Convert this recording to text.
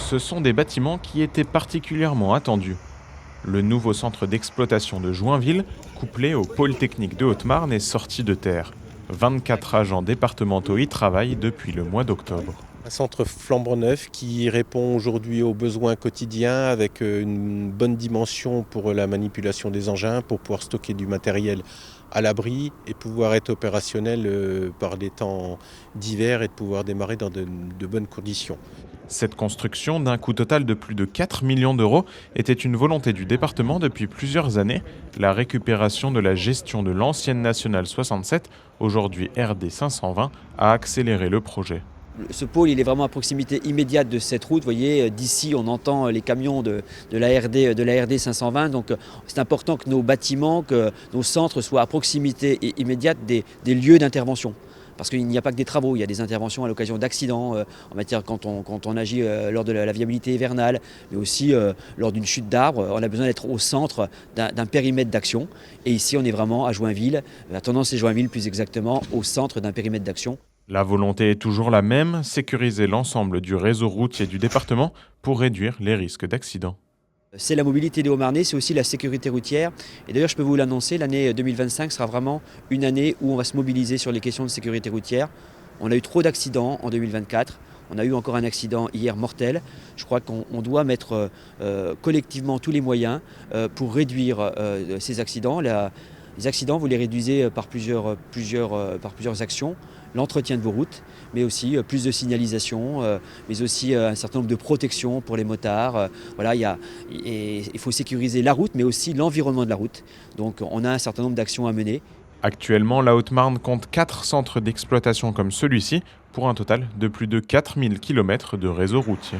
Ce sont des bâtiments qui étaient particulièrement attendus. Le nouveau centre d'exploitation de Joinville, couplé au pôle technique de Haute-Marne, est sorti de terre. 24 agents départementaux y travaillent depuis le mois d'octobre. Un centre flambant neuf qui répond aujourd'hui aux besoins quotidiens avec une bonne dimension pour la manipulation des engins, pour pouvoir stocker du matériel à l'abri et pouvoir être opérationnel par les temps d'hiver et de pouvoir démarrer dans de bonnes conditions. Cette construction, d'un coût total de plus de 4 millions d'euros, était une volonté du département depuis plusieurs années. La récupération de la gestion de l'ancienne nationale 67, aujourd'hui RD 520, a accéléré le projet. Ce pôle, il est vraiment à proximité immédiate de cette route. Vous voyez, d'ici, on entend les camions de la RD 520. Donc, c'est important que nos bâtiments, que nos centres soient à proximité immédiate des lieux d'intervention. Parce qu'il n'y a pas que des travaux, il y a des interventions à l'occasion d'accidents, en matière quand on agit lors de la viabilité hivernale, mais aussi lors d'une chute d'arbre. On a besoin d'être au centre d'un périmètre d'action. Et ici, on est vraiment à Joinville, la tendance est Joinville plus exactement, au centre d'un périmètre d'action. La volonté est toujours la même, sécuriser l'ensemble du réseau routier du département pour réduire les risques d'accidents. C'est la mobilité des Hauts-Marnais, c'est aussi la sécurité routière. Et d'ailleurs, je peux vous l'annoncer, l'année 2025 sera vraiment une année où on va se mobiliser sur les questions de sécurité routière. On a eu trop d'accidents en 2024. On a eu encore un accident hier mortel. Je crois qu'on doit mettre collectivement tous les moyens pour réduire ces accidents. Les accidents, vous les réduisez par plusieurs actions. L'entretien de vos routes, mais aussi plus de signalisation, mais aussi un certain nombre de protections pour les motards. Voilà, il faut sécuriser la route, mais aussi l'environnement de la route. Donc on a un certain nombre d'actions à mener. Actuellement, la Haute-Marne compte 4 centres d'exploitation comme celui-ci, pour un total de plus de 4000 km de réseau routier.